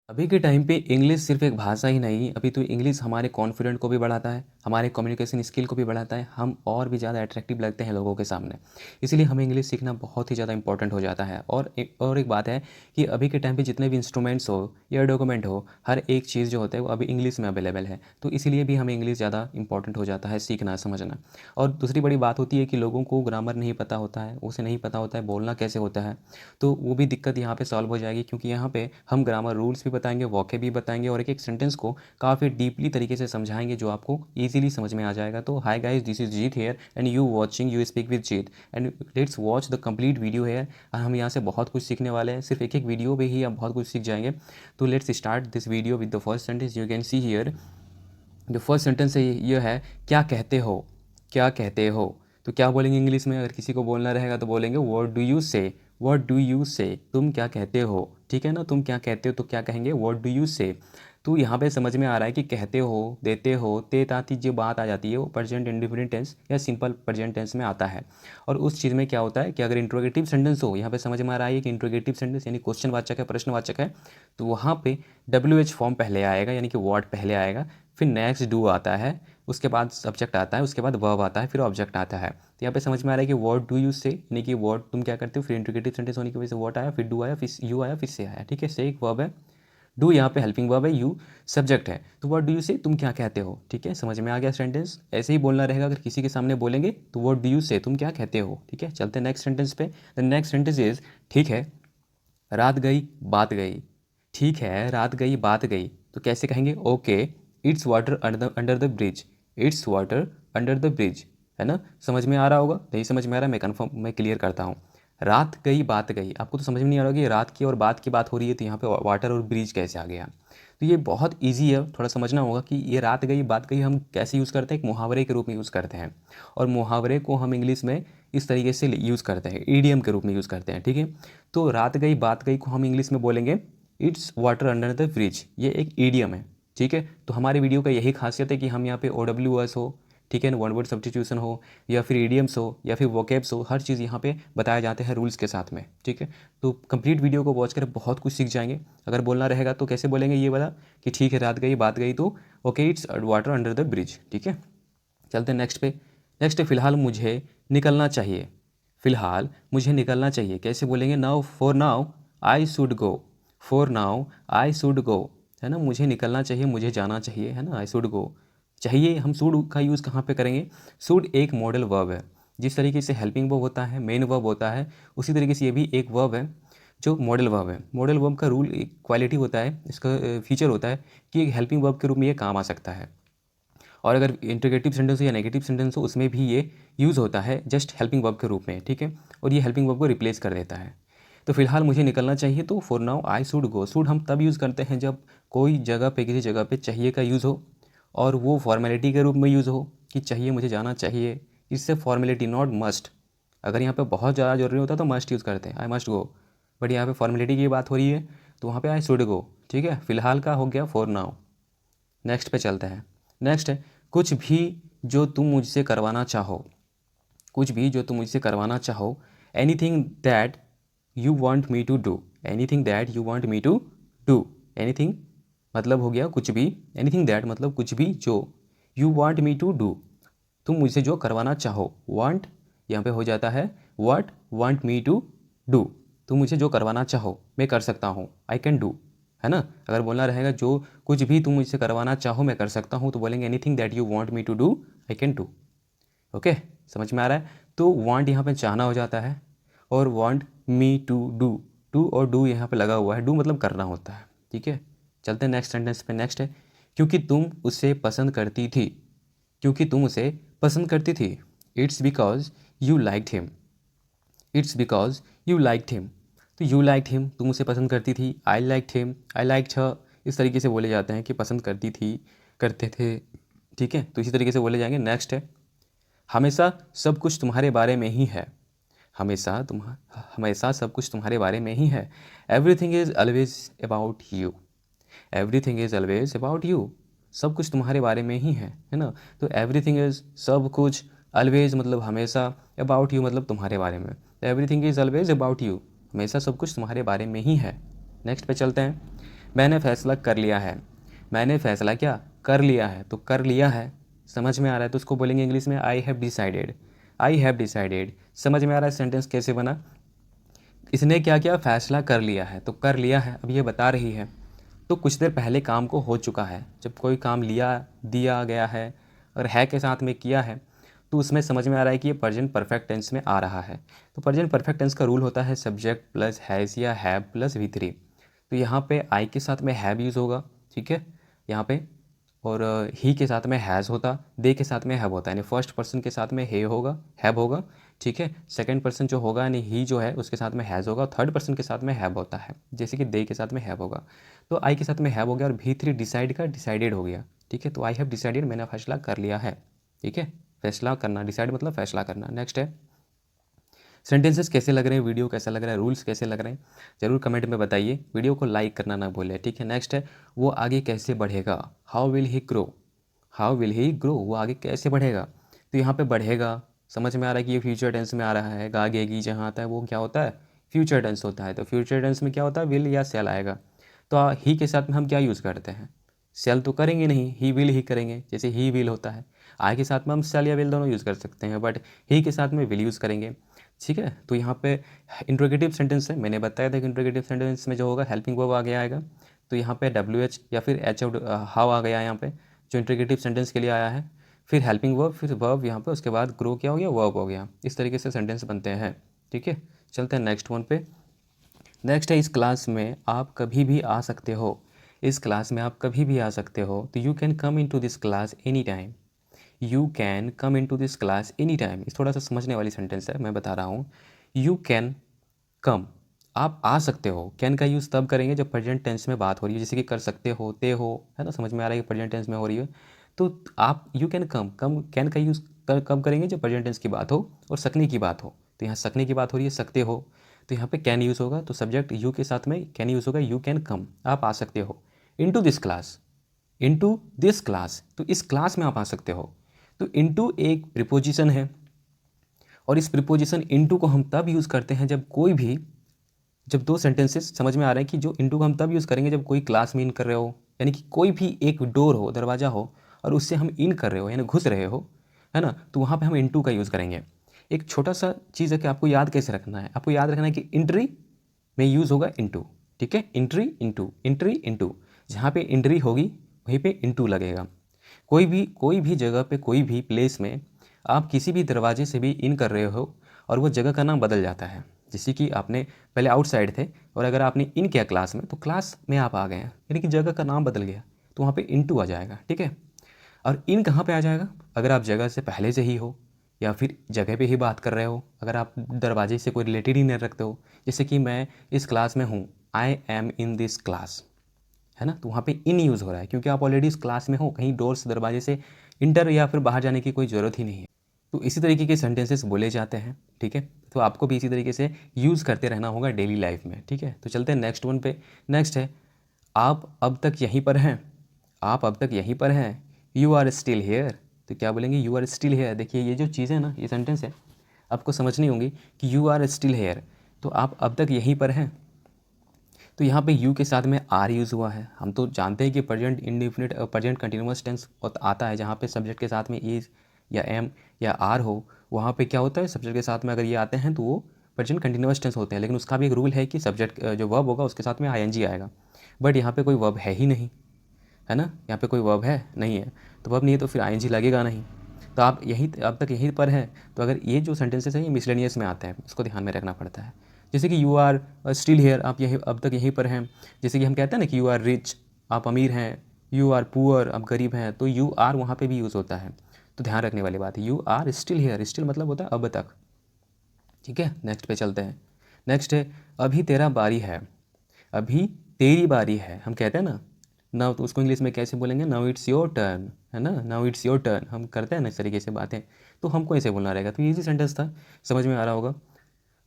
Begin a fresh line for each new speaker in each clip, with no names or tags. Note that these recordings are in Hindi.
अभी के टाइम पे इंग्लिश सिर्फ एक भाषा ही नहीं, अभी तो इंग्लिश हमारे कॉन्फिडेंट को भी बढ़ाता है, हमारे कम्युनिकेशन स्किल को भी बढ़ाता है, हम और भी ज़्यादा अट्रैक्टिव लगते हैं लोगों के सामने। इसीलिए हमें इंग्लिश सीखना बहुत ही ज़्यादा इंपॉर्टेंट हो जाता है। और एक बात है कि अभी के टाइम पे जितने भी इंस्ट्रूमेंट्स हो या डॉक्यूमेंट हो, हर एक चीज़ जो होता है वो अभी इंग्लिश में अवेलेबल है। तो इसीलिए भी हमें इंग्लिश ज़्यादा इंपॉर्टेंट हो जाता है सीखना, समझना। और दूसरी बड़ी बात होती है कि लोगों को ग्रामर नहीं पता होता है, उसे नहीं पता होता है बोलना कैसे होता है। तो वो भी दिक्कत यहाँ पे सॉल्व हो जाएगी, क्योंकि यहाँ पे हम ग्रामर रूल्स भी बताएंगे, वॉके भी बताएंगे और एक एक सेंटेंस को काफ़ी डीपली तरीके से समझाएंगे जो आपको इजीली समझ में आ जाएगा। तो hi guys, this is Jeet here and you watching you speak with Jeet and let's watch the complete video here. और हम यहाँ से बहुत कुछ सीखने वाले हैं, सिर्फ एक एक वीडियो पे ही आप बहुत कुछ सीख जाएंगे। तो let's start this video with the first sentence. You can see here जो फर्स्ट सेंटेंस है ये है, क्या कहते हो, क्या कहते हो। तो क्या बोलेंगे इंग्लिश में, अगर किसी को बोलना रहेगा तो बोलेंगे व्हाट डू यू से, व्हाट डू यू से, तुम क्या कहते हो। ठीक है ना, तुम क्या कहते हो तो क्या कहेंगे, व्हाट डू यू से। तो यहाँ पे समझ में आ रहा है कि कहते हो, देते हो, ते ताती जो बात आ जाती है वो प्रेजेंट इंडिफिनिट टेंस या सिंपल प्रेजेंट टेंस में आता है। और उस चीज़ में क्या होता है कि अगर इंट्रोगेटिव सेंटेंस हो, यहाँ पे समझ में आ रहा है कि इंट्रोगेटिव सेंटेंस यानी क्वेश्चनवाचक है, प्रश्नवाचक है, तो वहाँ पे WH फॉर्म पहले आएगा, यानी कि व्हाट पहले आएगा, फिर नेक्स्ट डू आता है, उसके बाद सब्जेक्ट आता है, उसके बाद वर्ब आता है, फिर ऑब्जेक्ट आता है। तो यहाँ पे समझ में आ रहा है कि व्हाट डू यू से, यानी कि व्हाट तुम क्या करते हो, फिर इंट्रोगेटिव सेंटेंस होने की वजह से व्हाट आया, फिर डू आया, फिर यू आया, फिर से आया। ठीक है, से एक वर्ब है, डू यहाँ पे हेल्पिंग वर्ब है, यू सब्जेक्ट है। तो व्हाट डू यू से, तुम क्या कहते हो। ठीक है, समझ में आ गया सेंटेंस। ऐसे ही बोलना रहेगा, अगर किसी के सामने बोलेंगे तो व्हाट डू यू से, तुम क्या कहते हो। ठीक है, चलते हैं नेक्स्ट सेंटेंस पे। द नेक्स्ट सेंटेंस इज, ठीक है रात गई बात गई। ठीक है रात गई बात गई, तो कैसे कहेंगे, okay it's water under the bridge, it's water under the bridge. है ना, समझ में आ रहा होगा, नहीं समझ में आ रहा है मैं कन्फर्म मैं क्लियर करता हूँ। रात गई बात गई, आपको तो समझ में नहीं आ रहा होगा कि रात की और बात की बात हो रही है, तो यहाँ पे वाटर और ब्रिज कैसे आ गया। तो ये बहुत ईजी है, थोड़ा समझना होगा कि ये रात गई बात गई हम कैसे यूज़ करते हैं, एक मुहावरे के रूप में यूज़ करते हैं। और मुहावरे को हम इंग्लिश में इस तरीके से यूज़ करते हैं, ईडियम के रूप में यूज़ करते हैं। ठीक है, तो रात गई बात गई को हम इंग्लिश में बोलेंगे it's water under the bridge, ये एक ईडियम है। ठीक है, तो हमारी वीडियो का यही खासियत है कि हम यहाँ पे OWS हो, ठीक है, वन वर्ड सब्स्टिट्यूशन हो, या फिर ईडियम्स हो, या फिर वोकेब्स हो, हर चीज़ यहाँ पे बताए जाते हैं रूल्स के साथ में। ठीक है, तो कंप्लीट वीडियो को वॉच कर बहुत कुछ सीख जाएंगे। अगर बोलना रहेगा तो कैसे बोलेंगे ये वाला, कि ठीक है रात गई बात गई, तो okay it's water under the bridge. ठीक है, चलते हैं नेक्स्ट पे। नेक्स्ट है, फिलहाल मुझे निकलना चाहिए, फिलहाल मुझे निकलना चाहिए, कैसे बोलेंगे, now for now I should go, for now I should go. है ना, मुझे निकलना चाहिए, मुझे जाना चाहिए, है ना, आई शुड गो। चाहिए, हम शुड का यूज़ कहाँ पे करेंगे, शुड एक मॉडल वर्ब है। जिस तरीके से हेल्पिंग वर्ब होता है, मेन वर्ब होता है, उसी तरीके से ये भी एक वर्ब है जो मॉडल वर्ब है। मॉडल वर्ब का रूल, एक क्वालिटी होता है, इसका फीचर होता है कि एक हेल्पिंग वर्ब के रूप में ये काम आ सकता है। और अगर इंटीग्रेटिव सेंटेंस हो या नेगेटिव सेंटेंस हो, उसमें भी ये यूज़ होता है जस्ट हेल्पिंग वर्ब के रूप में। ठीक है, और ये हेल्पिंग वर्ब को रिप्लेस कर देता है। तो फिलहाल मुझे निकलना चाहिए, तो for now I should go. Should हम तब यूज़ करते हैं जब कोई जगह पे, किसी जगह पे चाहिए का यूज़ हो, और वो फॉर्मेलिटी के रूप में यूज़ हो कि चाहिए, मुझे जाना चाहिए। इससे फॉर्मेलिटी, नॉट मस्ट। अगर यहाँ पे बहुत ज़्यादा जरूरी होता है तो मस्ट यूज़ करते हैं, आई मस्ट गो। बट यहाँ पे फॉर्मेलिटी की बात हो रही है, तो वहाँ पे आई शुड गो। ठीक है, फिलहाल का हो गया फॉर नाउ। नेक्स्ट पे चलते हैं। नेक्स्ट है, कुछ भी जो तुम मुझसे करवाना चाहो, कुछ भी जो तुम मुझसे करवाना चाहो, anything that you want me to do, anything that you want me to do. Anything मतलब हो गया कुछ भी, एनीथिंग दैट मतलब कुछ भी जो, you want me to do तुम मुझसे जो करवाना चाहो, वांट यहाँ पे हो जाता है what, want me to do, तुम मुझे जो करवाना चाहो मैं कर सकता हूँ, आई कैन डू। है ना, अगर बोलना रहेगा जो कुछ भी तुम मुझसे करवाना चाहो मैं कर सकता हूँ, तो बोलेंगे anything that you want me to do I can do. Okay, समझ में आ रहा है। तो वांट यहाँ पे चाहना हो जाता है, और want me to do, to और डू यहाँ पे लगा हुआ है, डू मतलब करना होता है। ठीक है, चलते हैं नेक्स्ट सेंटेंस पे। नेक्स्ट है, क्योंकि तुम उसे पसंद करती थी, क्योंकि तुम उसे पसंद करती थी, it's because you liked him, it's because you liked him. तो यू लाइक्ड हिम, तुम उसे पसंद करती थी, I liked him, I liked her, इस तरीके से बोले जाते हैं कि पसंद करती थी, करते थे। ठीक है, तो इसी तरीके से बोले जाएंगे। नेक्स्ट है, हमेशा सब कुछ तुम्हारे बारे में ही है, हमेशा सब कुछ तुम्हारे बारे में ही है, everything is always about you, everything is always about you, सब कुछ तुम्हारे बारे में ही है ना। तो एवरीथिंग इज सब कुछ, ऑलवेज मतलब हमेशा, अबाउट यू मतलब तुम्हारे बारे में, everything is always about you, हमेशा सब कुछ तुम्हारे बारे में ही है। नेक्स्ट पे चलते हैं। मैंने फैसला कर लिया है, मैंने फैसला क्या कर लिया है, तो कर लिया है समझ में आ रहा है तो उसको बोलेंगे इंग्लिश में I have decided. I have decided, समझ में आ रहा है सेंटेंस कैसे बना। इसने क्या किया, फैसला कर लिया है, तो कर लिया है अब ये बता रही है तो कुछ देर पहले काम को हो चुका है। जब कोई काम लिया दिया गया है और है के साथ में किया है तो उसमें समझ में आ रहा है कि ये प्रेजेंट परफेक्ट टेंस में आ रहा है। तो प्रेजेंट परफेक्ट टेंस का रूल होता है सब्जेक्ट प्लस हैज़ या हैव प्लस V3। तो यहाँ पे आई के साथ में हैव यूज़ होगा, ठीक है यहाँ पे, और ही के साथ में हैज़ होता, दे के साथ में हैव होता है, यानी फर्स्ट पर्सन के साथ में हे होगा, हैव होगा, ठीक है। सेकंड पर्सन जो होगा यानी ही जो है उसके साथ में हैज़ होगा, थर्ड पर्सन के साथ में हैव होता है, जैसे कि दे के साथ में हैव होगा। तो आई के साथ में हैव हो गया और V3 डिसाइड का डिसाइडेड हो गया, ठीक है। तो आई हैव डिसाइडेड, मैंने फैसला कर लिया है, ठीक है। फैसला करना, डिसाइड मतलब फैसला करना। नेक्स्ट है सेंटेंसेस कैसे लग रहे हैं, वीडियो कैसा लग रहा है, रूल्स कैसे लग रहे हैं, ज़रूर कमेंट में बताइए। वीडियो को लाइक करना ना भूलें, ठीक है। नेक्स्ट है वो आगे कैसे बढ़ेगा, how will he grow, how will he grow, वो आगे कैसे बढ़ेगा। तो यहाँ पे बढ़ेगा समझ में आ रहा है कि ये फ्यूचर टेंस में आ रहा है। गागेगी जहाँ आता है वो क्या होता है, फ्यूचर टेंस होता है। तो फ्यूचर टेंस में क्या होता है, विल या सेल आएगा। तो ही के साथ में हम क्या यूज़ करते हैं, सेल तो करेंगे नहीं, ही विल ही करेंगे, जैसे ही विल होता है। आई के साथ में हम सेल या विल दोनों यूज़ कर सकते हैं, बट ही के साथ में विल यूज़ करेंगे, ठीक है। तो यहाँ पे इंट्रोगेटिव सेंटेंस है, मैंने बताया था कि इंट्रोगेटिव सेंटेंस में जो होगा हेल्पिंग वर्ब आगे आएगा। तो यहाँ पे WH या फिर एच हाउ आ गया यहाँ पे, जो इंट्रोगेटिव सेंटेंस के लिए आया है। फिर हेल्पिंग वर्ब, फिर वर्ब यहाँ पे, उसके बाद ग्रो क्या हो गया, वर्ब हो गया। इस तरीके से सेंटेंस बनते हैं, ठीक है। चलते हैं नेक्स्ट वन पे। नेक्स्ट है इस क्लास में आप कभी भी आ सकते हो, इस क्लास में आप कभी भी आ सकते हो। तो you can come in to this class any time, you can come in to this class any time. इस थोड़ा सा समझने वाली सेंटेंस है, मैं बता रहा हूँ। यू कैन कम, आप आ सकते हो। कैन का यूज़ तब करेंगे जब प्रेजेंट टेंस में बात हो रही है, जैसे कि कर सकते हो, ते हो, है ना, समझ में आ रहा है कि प्रेजेंट टेंस में हो रही है। तो आप you can come, come can का यूज़ कब करेंगे जब प्रेजेंट टेंस की बात हो और सकने की बात हो। तो यहाँ सकने की बात हो रही है, सकते हो, तो यहाँ पे कैन यूज़ होगा। तो सब्जेक्ट यू के साथ में कैन यूज़ होगा, यू कैन कम, आप आ सकते हो। Into this class, into this class, तो इस क्लास में आप आ सकते हो। तो इनटू एक प्रीपोजिशन है और इस प्रीपोजिशन इनटू को हम तब यूज़ करते हैं जब कोई भी, जब दो सेंटेंसेस समझ में आ रहे हैं कि जो इनटू को हम तब यूज़ करेंगे जब कोई क्लास में इन कर रहे हो, यानी कि कोई भी एक डोर हो, दरवाज़ा हो और उससे हम इन कर रहे हो यानी घुस रहे हो, है ना, तो वहाँ पे हम इनटू का यूज़ करेंगे। एक छोटा सा चीज़ है कि आपको याद कैसे रखना है, आपको याद रखना है कि एंट्री में यूज़ होगा इनटू, ठीक है। एंट्री इनटू, एंट्री इनटू, जहाँ पे एंट्री होगी वहीं पे इनटू लगेगा। कोई भी जगह पे, कोई भी प्लेस में आप किसी भी दरवाजे से भी इन कर रहे हो और वो जगह का नाम बदल जाता है। जैसे कि आपने पहले आउटसाइड थे और अगर आपने इन किया क्लास में तो क्लास में आप आ गए हैं, यानी कि जगह का नाम बदल गया, तो वहाँ पे इनटू आ जाएगा, ठीक है। और इन कहाँ पे आ जाएगा, अगर आप जगह से पहले से ही हो या फिर जगह पे ही बात कर रहे हो, अगर आप दरवाजे से कोई रिलेटेड ही नहीं रखते हो, जैसे कि मैं इस क्लास में हूँ, I am in this class, है ना, तो वहाँ पे इन यूज़ हो रहा है क्योंकि आप ऑलरेडी इस क्लास में हो, कहीं डोर से, दरवाजे से इंटर या फिर बाहर जाने की कोई ज़रूरत ही नहीं है। तो इसी तरीके के सेंटेंसेस बोले जाते हैं, ठीक है। तो आपको भी इसी तरीके से यूज़ करते रहना होगा डेली लाइफ में, ठीक है। तो चलते हैं नेक्स्ट वन पे। नेक्स्ट है आप अब तक यहीं पर हैं, आप अब तक यहीं पर हैं, यू आर स्टिल हेयर। तो क्या बोलेंगे, यू आर स्टिल हेयर। देखिए ये जो चीज़ है ना, ये सेंटेंस है, आपको समझनी होगी कि यू आर स्टिल हेयर, तो आप अब तक यहीं पर हैं। तो यहाँ पे यू के साथ में आर यूज़ हुआ है। हम तो जानते हैं कि present indefinite present continuous tense आता है जहाँ पे सब्जेक्ट के साथ में इज या एम या आर हो, वहाँ पे क्या होता है, सब्जेक्ट के साथ में अगर ये आते हैं तो वो प्रेजेंट कंटिन्यूअस टेंस होते हैं। लेकिन उसका भी एक रूल है कि सब्जेक्ट जो वर्ब होगा उसके साथ में आईएनजी आएगा, बट यहाँ पे कोई वर्ब है ही नहीं, है ना, यहाँ पे कोई वर्ब है नहीं है, तो वर्ब नहीं है तो फिर आईएनजी लगेगा नहीं। तो आप यहीं अब तक यहीं पर हैं, तो अगर ये जो सेंटेंसेस हैं ये मिसलेनियस में आते हैं, इसको ध्यान में रखना पड़ता है। जैसे कि यू आर स्टिल हेयर, आप यहीं अब तक यहीं पर हैं। जैसे कि हम कहते हैं ना कि यू आर रिच, आप अमीर हैं, यू आर पुअर, आप गरीब हैं, तो यू आर वहाँ पे भी यूज़ होता है। तो ध्यान रखने वाली बात है, you are still here, still मतलब होता है अब तक, ठीक है। नेक्स्ट पे चलते हैं। नेक्स्ट है अभी तेरा बारी है, अभी तेरी बारी है। हम कहते हैं ना नाउ, तो उसको इंग्लिश में कैसे बोलेंगे, नाउ इट्स योर टर्न, है ना, नाउ इट्स योर टर्न। हम करते हैं ना इस तरीके से बातें, तो हमको ऐसे बोलना रहेगा। तो ये इजी सेंटेंस था, समझ में आ रहा होगा।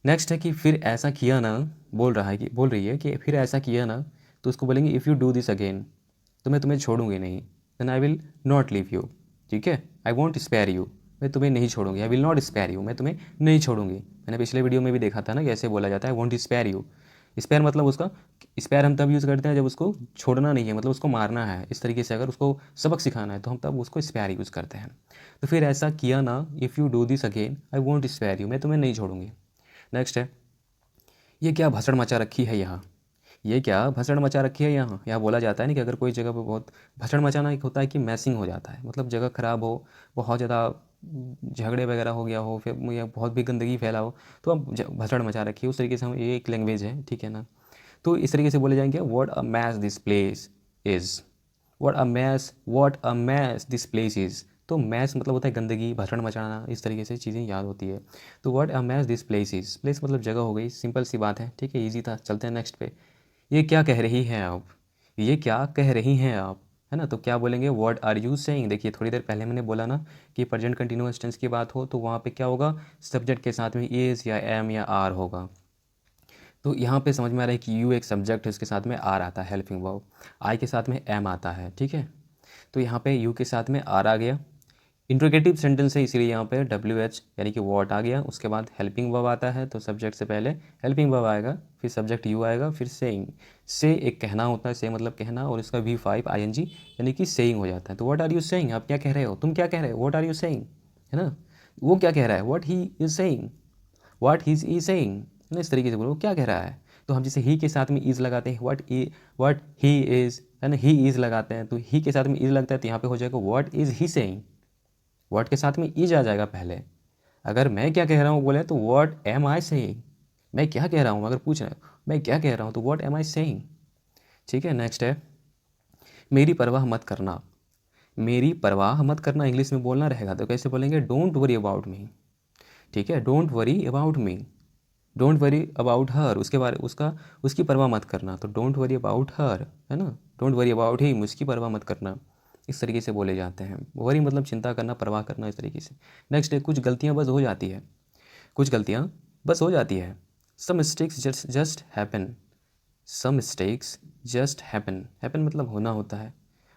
नेक्स्ट है कि फिर ऐसा किया ना, बोल रही है कि फिर ऐसा किया ना, तो उसको बोलेंगे if you do this again, तो मैं तुम्हें छोड़ूंगी नहीं, then I will not leave you, ठीक है। आई वॉन्ट स्पेयर यू, मैं तुम्हें नहीं छोड़ूंगी, I will not spare you, मैं तुम्हें नहीं छोड़ूंगी। मैंने पिछले वीडियो में भी देखा था ना कि ऐसे बोला जाता है, I won't spare you, spare मतलब उसका, स्पेयर हम तब यूज़ करते हैं जब उसको छोड़ना नहीं है, मतलब उसको मारना है, इस तरीके से अगर उसको सबक सिखाना है तो हम तब उसको स्पेयर यूज़ करते हैं। तो फिर ऐसा किया ना, if you do this again I won't spare you, मैं तुम्हें नहीं छोड़ूंगी। नेक्स्ट है, ये क्या भसड़ मचा रखी है यहाँ, ये क्या भसड़ मचा रखी है यहाँ। यहाँ बोला जाता है ना कि अगर कोई जगह पे बहुत भसड़ मचाना, एक होता है कि मैसिंग हो जाता है, मतलब जगह ख़राब हो, बहुत ज़्यादा झगड़े वगैरह हो गया हो, फिर या बहुत भी गंदगी फैला हो, तो अब भसड़ मचा रखी है, उस तरीके से हम, ये एक लैंग्वेज है, ठीक है ना। तो इस तरीके से बोले जाएंगे, what a mess this place is, what a mess this place is. तो मैस मतलब होता है गंदगी, भसड़ मचाना, इस तरीके से चीज़ें याद होती है। तो what a mess this place is, place मतलब जगह हो गई, सिंपल सी बात है, ठीक है, ईजी था। चलते हैं नेक्स्ट पे। ये क्या कह रही हैं आप, ये क्या कह रही हैं आप, है ना। तो क्या बोलेंगे, व्हाट आर यू सेइंग। देखिए थोड़ी देर पहले मैंने बोला ना कि प्रेजेंट कंटिन्यूअस टेंस की बात हो तो वहाँ पे क्या होगा, सब्जेक्ट के साथ में इज़ या एम या आर होगा। तो यहाँ पे समझ में आ रहा है कि यू एक सब्जेक्ट है, उसके साथ में आर आता है हेल्पिंग वर्ब, आई के साथ में एम आता है, ठीक है। तो यहाँ पे यू के साथ में आर आ गया, इंट्रोगेटिव सेंटेंस है इसीलिए यहाँ पे डब्ल्यू एच यानी कि वॉट आ गया, उसके बाद हेल्पिंग वर्ब आता है, तो सब्जेक्ट से पहले हेल्पिंग वर्ब आएगा, फिर सब्जेक्ट यू आएगा, फिर सेइंग। से एक कहना होता है, से मतलब कहना, और इसका V5 ING यानी कि सेइंग हो जाता है। तो व्हाट आर यू सेइंग, आप क्या कह रहे हो, तुम क्या कह रहे हो, व्हाट आर यू सेइंग, है ना। वो क्या कह रहा है, what he is saying, what he is saying, ना, इस तरीके से बोलो वो क्या कह रहा है। तो हम जैसे ही के साथ में इज़ लगाते हैं, व्हाट ही इज़, है ना, ही इज़ लगाते हैं, तो ही के साथ में इज़ लगता है, तो यहाँ पे हो जाएगा what is he saying, what के साथ में इज आ जाएगा पहले। अगर मैं क्या कह रहा हूँ बोले तो व्हाट एम आई सेइंग, मैं क्या कह रहा हूँ, अगर पूछ रहे हैं मैं क्या कह रहा हूँ तो व्हाट एम आई सेइंग, ठीक है। नेक्स्ट है, मेरी परवाह मत करना, मेरी परवाह मत करना इंग्लिश में बोलना रहेगा तो कैसे बोलेंगे, डोंट वरी अबाउट मी, ठीक है, don't worry about me, don't worry about her, उसके बारे उसका उसकी परवाह मत करना, तो डोंट वरी अबाउट हर, है ना, डोंट वरी अबाउट हिम, उसकी परवाह मत करना, इस तरीके से बोले जाते हैं। वरी मतलब चिंता करना, परवाह करना, इस तरीके से। नेक्स्ट है, कुछ गलतियाँ बस हो जाती है, कुछ गलतियाँ बस हो जाती है, some mistakes just happen, some mistakes just happen, happen मतलब होना होता है,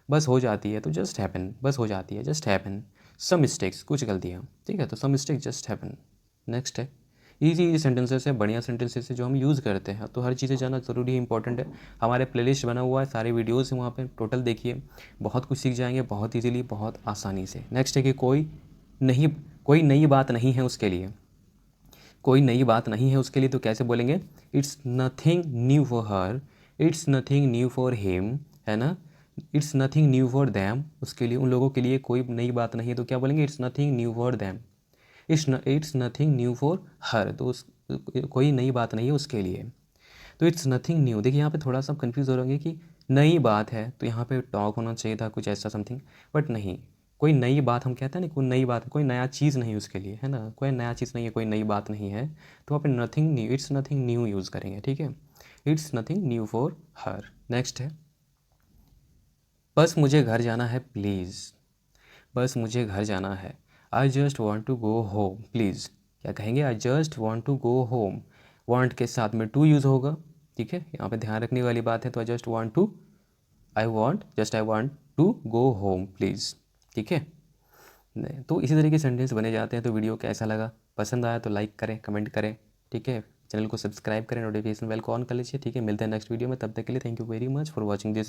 बस हो जाती है तो जस्ट हैपन, बस हो जाती है, जस्ट हैपन, सम मिस्टेक्स कुछ गलतियाँ, ठीक है, तो some mistake just happen. Next है, ईजी सेंटेंसेस है, बढ़िया सेंटेंसेस है जो हम यूज़ करते हैं, तो हर चीज़ें जानना ज़रूरी है, इंपॉर्टेंट है। हमारे प्लेलिस्ट बना हुआ है, सारे वीडियोज़ हैं वहाँ पे, टोटल देखिए, बहुत कुछ सीख जाएंगे, बहुत ईजीली, बहुत आसानी से। नेक्स्ट है कि नहीं कोई नई बात नहीं है उसके लिए, कोई नई बात नहीं है उसके लिए, तो कैसे बोलेंगे, it's nothing new for her, it's nothing new for him, है ना, it's nothing new for them, उसके लिए, उन लोगों के लिए कोई नई बात नहीं है, तो क्या बोलेंगे, it's nothing new for them, it's nothing new for her, तो उस कोई नई बात नहीं है उसके लिए। तो इट्स नथिंग न्यू, देखिए यहाँ पे थोड़ा सा कंफ्यूज हो रहे कि नई बात है तो यहाँ पे टॉक होना चाहिए था कुछ ऐसा समथिंग, बट नहीं, कोई नई बात हम कहते हैं ना, कोई नई बात, कोई नया चीज़ नहीं उसके लिए, है ना, कोई नया चीज़ नहीं है, कोई नई बात नहीं है, तो वहाँ पे nothing new, it's nothing new use करेंगे, ठीक है, it's nothing new for her. Next है, बस मुझे घर जाना है प्लीज़, बस मुझे घर जाना है, I just want to go home please, क्या कहेंगे, I just want to go home, want के साथ में टू यूज़ होगा, ठीक है, यहाँ पे ध्यान रखने वाली बात है, तो I want to go home please, ठीक है। तो इसी तरह के सेंटेंस बने जाते हैं। तो वीडियो कैसा लगा, पसंद आया तो लाइक करें, कमेंट करें, ठीक है, चैनल को सब्सक्राइब करें, नोटिफिकेशन बेल को ऑन कर लीजिए, ठीक है। मिलते हैं नेक्स्ट वीडियो में, तब तक के लिए thank you very much for watching this.